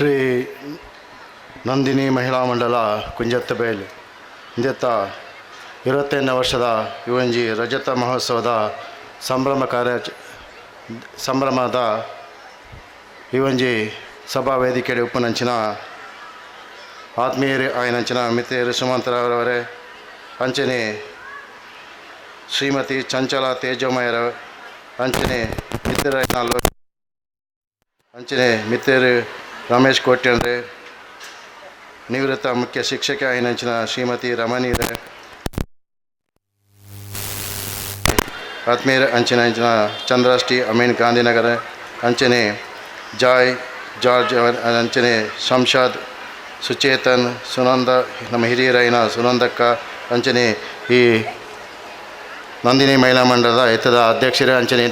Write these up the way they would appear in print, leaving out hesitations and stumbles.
ಶ್ರೀ ನಂದಿನಿ ಮಹಿಳಾ ಮಂಡಲ ಕುಂಜತ್ತಬೇಲ್ ಇಂದೆತ್ತ 28ನೇ ವರ್ಷದ ಯುವಂಜಿ ರಜತ ಮಹೋತ್ಸವದ ಸಂಭ್ರಮದ ಯುವಂಜಿ ಸಭಾ ವೇದಿಕೆಯಲ್ಲಿ ಉಪನಂಚಿನ ಆತ್ಮೀಯರು ಆಯ್ನಂಚಿನ ಮಿತ್ರೆಯರು ಸುಮಂತರವರವರೇ ಅಂಚನೆ ಶ್ರೀಮತಿ ಚಂಚಲ ತೇಜೋಮಯರ ಅಂಚನೆ ಮಿತ್ರರೈನಾಲು ಅಂಚನೆ ಮಿತ್ರೆಯರು ರಮೇಶ್ ಕೋಟ್ಯಂದ್ರೆ ನಿವೃತ್ತ ಮುಖ್ಯ ಶಿಕ್ಷಕ ಆಯ್ನಂಚಿನ ಶ್ರೀಮತಿ ರಮಣೀರ ಆತ್ಮೀಯರ ಅಂಚಿನ ಚಂದ್ರಶ್ರೀ ಅಮೀನ್ ಗಾಂಧಿನಗರ ಅಂಚನೆ ಜಾರ್ಜ್ ಅಂಚನೆ ಶಂಷಾದ್ ಸುಚೇತನ್ ಸುನಂದ ನಮ್ಮ ಹಿರಿಯರೈನ ಸುನಂದಕ್ಕ ಅಂಚನೆ ಈ ನಂದಿನಿ ಮಹಿಳಾ ಮಂಡಲದ ಎತ್ತದ ಅಧ್ಯಕ್ಷರ ಅಂಚನೆ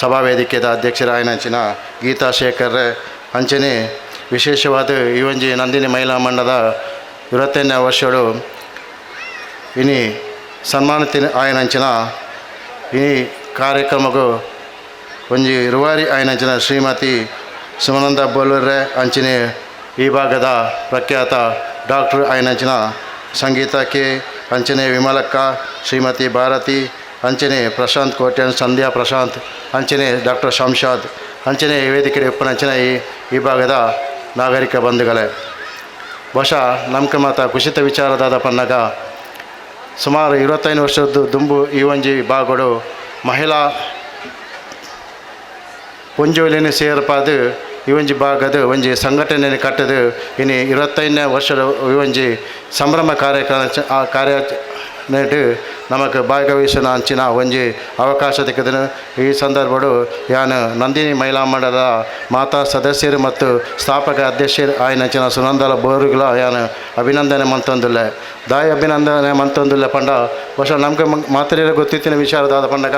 ಸಭಾ ವೇದಿಕೆದ ಅಧ್ಯಕ್ಷರಾಯನ ಅಂಚಿನ ಗೀತಾ ಶೇಖರ್ ಅಂಚನೆ ವಿಶೇಷವಾದ ಈ ಒಂಜಿ ನಂದಿನಿ ಮಹಿಳಾ ಮಂಡಲದ 28ನೇ ವರ್ಷಗಳು ಇನಿ ಸನ್ಮಾನಿತ ಆಯನಂಚಿನ ಈ ಕಾರ್ಯಕ್ರಮಕ್ಕೂ ಒಂಜಿ ರೂವಾರಿ ಆಯನಂಚಿನ ಶ್ರೀಮತಿ ಸುಮನಂದ ಬೋಲೂರೆ ಅಂಚನೆ ಈ ಭಾಗದ ಪ್ರಖ್ಯಾತ ಡಾಕ್ಟರ್ ಆಯನಂಚಿನ ಸಂಗೀತ ಕೆ ಅಂಚನೆ ವಿಮಲಕ್ಕ ಶ್ರೀಮತಿ ಭಾರತಿ ಅಂಚನೆ ಪ್ರಶಾಂತ್ ಕೋಟ್ಯನ್ ಸಂಧ್ಯಾ ಪ್ರಶಾಂತ್ ಅಂಚನೆ ಡಾಕ್ಟರ್ ಶಂಷಾದ್ ಅಂಚನೆ ವೇದಿಕೆ ಉಪನಂಚನೆ ಈ ಭಾಗದ ನಾಗರಿಕ ಬಂಧುಗಳೇ ಬಹುಶಃ ನಮ್ಗೆ ಮಾತ್ರ ಕುಸಿತ ವಿಚಾರದಾದ ಪನ್ನಗ ಸುಮಾರು 25 ವರ್ಷದ ದುಂಬು ಈ ಒಂಜಿ ಭಾಗಗಳು ಮಹಿಳಾ ಪುಂಜೋಲಿನ ಸೇರ್ಪಾದು ಈ ಒಂಜಿ ಭಾಗದ ಒಂಜಿ ಸಂಘಟನೆ ಕಟ್ಟದು ಇನ್ನು 25ನೇ ವರ್ಷದ ಈ ಒಂಜಿ ಸಂಭ್ರಮ ಕಾರ್ಯಾಚರಣೆ ನಮಗೆ ಭಾಗವಹಿಸೋಣ ಅಂಚಿನ ಒಂಜಿ ಅವಕಾಶ ತೆಗೆದನು ಈ ಸಂದರ್ಭಗಳು ಯಾನು ನಂದಿನಿ ಮಹಿಳಾ ಮಂಡಲದ ಮಾತಾ ಸದಸ್ಯರು ಮತ್ತು ಸ್ಥಾಪಕ ಅಧ್ಯಕ್ಷರು ಆಯ್ನಂಚಿನ ಸುನಂದಲ ಬೋರುಗಳ ಯಾನು ಅಭಿನಂದನೆ ಮಂತೊಂದಿಲ್ಲ ಅಭಿನಂದನೆ ಮಂತೊಂದಿಲ್ಲ ಪಂಡ ಬಹುಶಃ ನಮಗೆ ಮಾತ್ರ ಗೊತ್ತಿತ್ತಿನ ವಿಚಾರದಾದ ಪಂಡಗ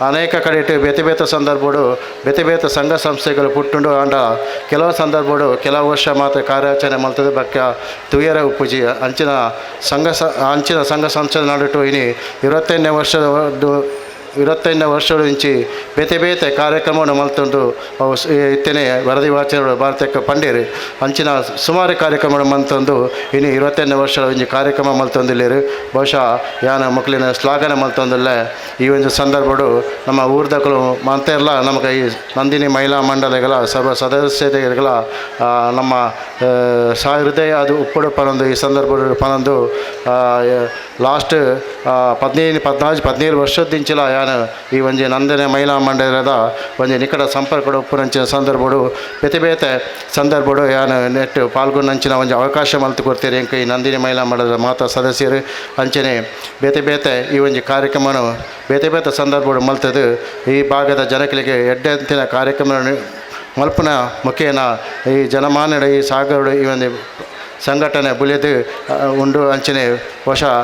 ಅನೇಕ ಕಡೆ ಬೇತೆ ಬೇತೆ ಸಂದರ್ಭಗಳು ಬೇತೆ ಬೇತೆ ಸಂಘ ಸಂಸ್ಥೆಗಳು ಪುಟ್ಟುಂಡು ಅಂಡ ಕೆಲವು ಸಂದರ್ಭಗಳು ಕೆಲವು ವರ್ಷ ಮಾತ್ರ ಕಾರ್ಯಾಚರಣೆ ಮಾಡ್ತದೆ ಬಕ್ಕ ತುಯರ ಉಪ್ಪುಜಿ ಅಂಚಿನ ಸಂಘ ಸಂಸ್ಥೆ ನಡುಟು ಇನಿ 25ನೇ ವರ್ಷದ ಇಂಚಿ ಬೇತೆ ಬೇತೆ ಕಾರ್ಯಕ್ರಮವನ್ನು ಮಲ್ತುಂಡು ಅವು ಇತ್ತೇನೆ ವರದಿ ವಾಚನಗಳು ಭಾರತಕ್ಕೆ ಪಂಡೇರು ಅಂಚಿನ ಸುಮಾರು ಕಾರ್ಯಕ್ರಮಗಳು ಮಲ್ತೊಂದು ಇನ್ನು 28ನೇ ವರ್ಷದ ಒಂಜಿ ಕಾರ್ಯಕ್ರಮ ಮಲ್ತೊಂದಿಲ್ಲೇರು ಬಹುಶಃ ಯಾನ ಮಕ್ಕಳಿನ ಶ್ಲಾಘನೆ ಮಲ್ತೊಂದಿಲ್ಲ ಈ ಒಂದು ಸಂದರ್ಭಗಳು ನಮ್ಮ ಊರ್ದಕ್ಕಳು ಮಂತೆಲ್ಲ ನಮಗೆ ಈ ನಂದಿನಿ ಮಹಿಳಾ ಮಂಡಲಗಳ ಸದಸ್ಯತೆಗಳ ನಮ್ಮ ಹೃದಯ ಅದು ಉಪ್ಪಡು ಪನೊಂದು ಈ ಸಂದರ್ಭಗಳು ಪನೊಂದು ಲಾಸ್ಟ್ 17 ವರ್ಷದಿಂಚಿಲ ಯಾನು ಈ ಒಂಜಿ ನಂದಿನಿ ಮಹಿಳಾ ಮಂಡಲದ ಒಂಜಿ ನಿಕಟ ಸಂಪರ್ಕಡು ಉಪ್ಪುನಂಚಿನ ಸಂದರ್ಭಗಳು ಬೇತೆ ಬೇತೆ ಸಂದರ್ಭಗಳು ಯಾನು ನೆಟ್ಟು ಪಾಲ್ಗೊಂಡಂಚಿನ ಒಂಜಿ ಅವಕಾಶ ಮಲ್ತು ಕೊಡ್ತೀರಿ ಎಂಕ ಈ ನಂದಿನಿ ಮಹಿಳಾ ಮಂಡಲದ ಮಾತಾ ಸದಸ್ಯರು ಅಂಚನೆ ಬೇತೆ ಬೇತೆ ಈ ಒಂಜಿ ಕಾರ್ಯಕ್ರಮವನ್ನು ಬೇತೆ ಬೇತೆ ಸಂದರ್ಭಗಳು ಮಲ್ತದು ಈ ಭಾಗದ ಜನಗಳಿಗೆ ಎಡ್ಡೆಂತಿನ ಕಾರ್ಯಕ್ರಮ ಮಲ್ಪನ ಮುಖೇನ ಈ ಜನಮಾನ್ಯಡ ಈ ಸಾಗರಡು ಈ ಒಂದು ಸಂಘಟನೆ ಬುಲಿದು ಉಂಡು ಅಂಚನೆ ಬಹುಶಃ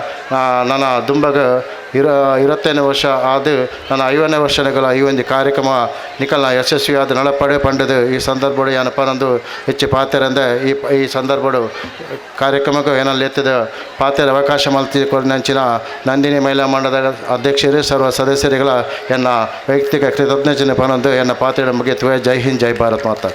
ನನ್ನ ದುಂಬಗ 28ನೇ ವರ್ಷ ಆದು ನನ್ನ 50ನೇ ವರ್ಷಗಳ ಈ ಒಂದು ಕಾರ್ಯಕ್ರಮ ನಿಕಲ್ನ ಯಶಸ್ವಿಯಾದ ನಳಪಡೆ ಪಂಡದು ಈ ಸಂದರ್ಭಗಳು ಏನಪ್ಪನೊಂದು ಹೆಚ್ಚು ಪಾತ್ರೆಂದ ಈ ಸಂದರ್ಭಗಳು ಕಾರ್ಯಕ್ರಮಕ್ಕೂ ಏನಲ್ಲಿ ಎತ್ತಿದ ಪಾತ್ರೆ ಅವಕಾಶ ಮಲ್ತಿಕೊಂಡಂಚಿನ ನಂದಿನಿ ಮಹಿಳಾ ಮಂಡಲದ ಅಧ್ಯಕ್ಷರು ಸರ್ವ ಸದಸ್ಯರುಗಳ ಎನ್ನ ವೈಯಕ್ತಿಕ ಕೃತಜ್ಞತೆ ಪನೊಂದು ಎನ್ನ ಪಾತ್ರೆ ಮುಗಿಯುತ್ತವೆ. ಜೈ ಹಿಂದ್, ಜೈ ಭಾರತ್ ಮಾತಾ.